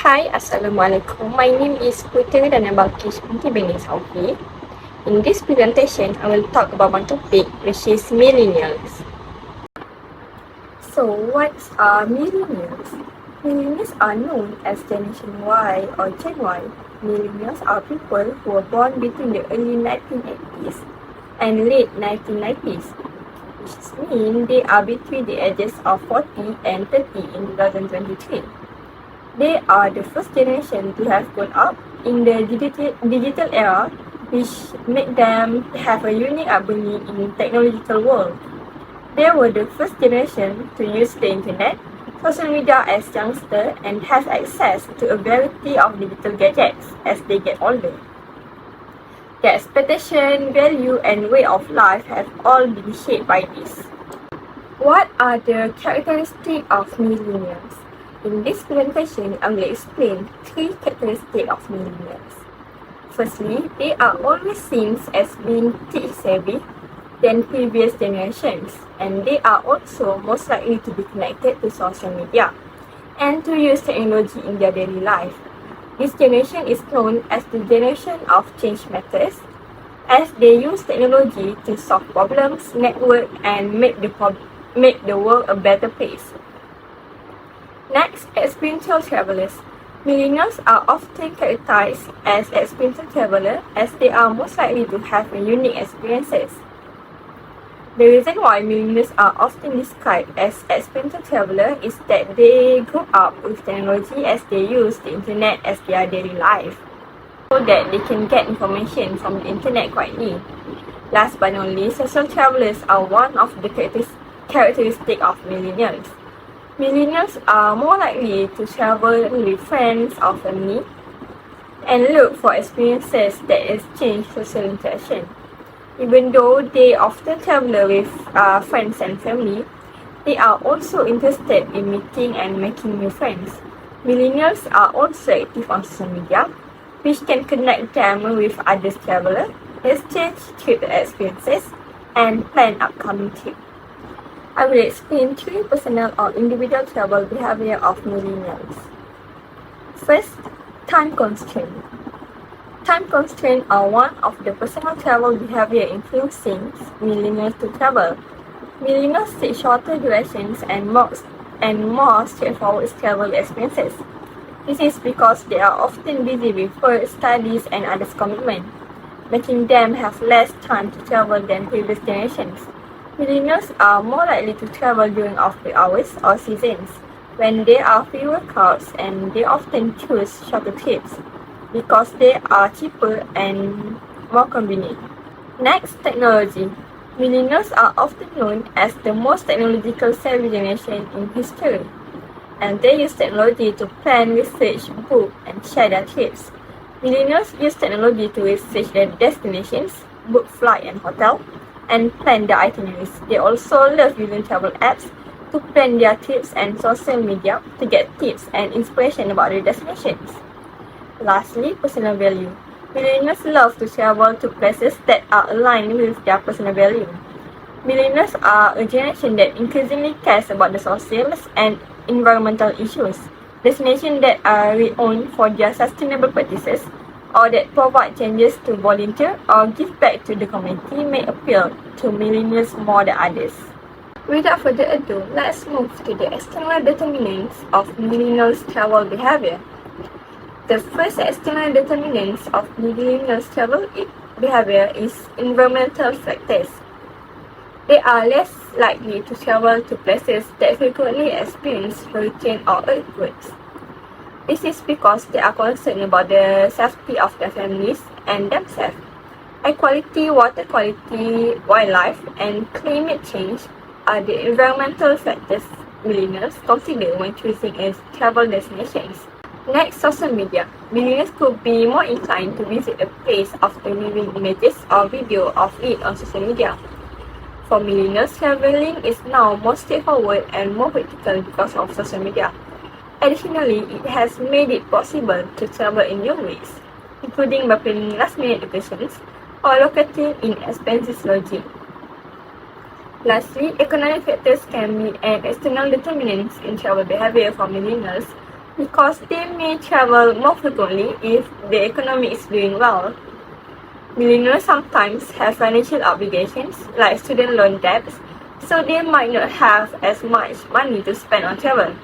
Hi, Assalamualaikum. My name is Putri dan Balkis binti Beni Saufi. In this presentation, I will talk about one topic which is millennials. So, what are millennials? Millennials are known as Generation Y or Gen Y. Millennials are people who were born between the early 1980s and late 1990s, which means they are between the ages of 40 and 30 in 2023. They are the first generation to have grown up in the digital era, which made them have a unique upbringing in the technological world. They were the first generation to use the internet, social media as youngsters and have access to a variety of digital gadgets as they get older. Their expectation, value, and way of life have all been shaped by this. What are the characteristics of millennials? In this presentation, I will explain 3 characteristics of millennials. Firstly, they are always seen as being tech-savvy than previous generations, and they are also most likely to be connected to social media and to use technology in their daily life. This generation is known as the generation of change makers, as they use technology to solve problems, network, and make the world a better place. Next, experiential travelers. Millennials are often characterized as experiential travelers as they are most likely to have unique experiences. The reason why millennials are often described as experiential travelers is that they grew up with technology as they use the internet as their daily life, so that they can get information from the internet quickly. Last but not least, social travelers are one of the characteristics of millennials. Millennials are more likely to travel with friends or family and look for experiences that exchange social interaction. Even though they often travel with friends and family, they are also interested in meeting and making new friends. Millennials are also active on social media, which can connect them with other travelers, exchange trip experiences, and plan upcoming trips. I will explain 3 personal or individual travel behavior of millennials. First, time constraint. Time constraints are one of the personal travel behavior influencing millennials to travel. Millennials seek shorter durations and more straightforward travel experiences. This is because they are often busy with work, studies, and other commitments, making them have less time to travel than previous generations. Millennials are more likely to travel during off-peak hours or seasons, when there are fewer crowds, and they often choose shorter trips because they are cheaper and more convenient. Next, technology. Millennials are often known as the most technological savvy generation in history, and they use technology to plan, research, book, and share their trips. Millennials use technology to research their destinations, book flight and hotel, and plan their itineraries. They also love using travel apps to plan their trips and social media to get tips and inspiration about their destinations. Lastly, personal value. Millennials love to travel to places that are aligned with their personal value. Millennials are a generation that increasingly cares about the social and environmental issues. Destinations that are renowned for their sustainable practices or that provide changes to volunteer or give back to the community may appeal to millennials more than others. Without further ado, let's move to the external determinants of millennials' travel behavior. The first external determinants of millennials' travel behavior is environmental factors. They are less likely to travel to places that frequently experience hurricanes or earthquakes. This is because they are concerned about the safety of their families and themselves. Air quality, water quality, wildlife, and climate change are the environmental factors millennials consider when choosing a travel destinations. Next, social media. Millennials could be more inclined to visit a place after viewing images or video of it on social media. For millennials, traveling is now more straightforward and more practical because of social media. Additionally, it has made it possible to travel in new ways, including by planning last-minute vacations or locating in expensive lodging. Lastly, economic factors can be an external determinant in travel behavior for millennials. because they may travel more frequently if the economy is doing well. Millennials sometimes have financial obligations like student loan debts, so they might not have as much money to spend on travel.